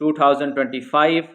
2025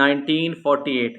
1948،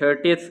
30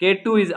K2 is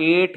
8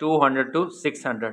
200 to 600.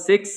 6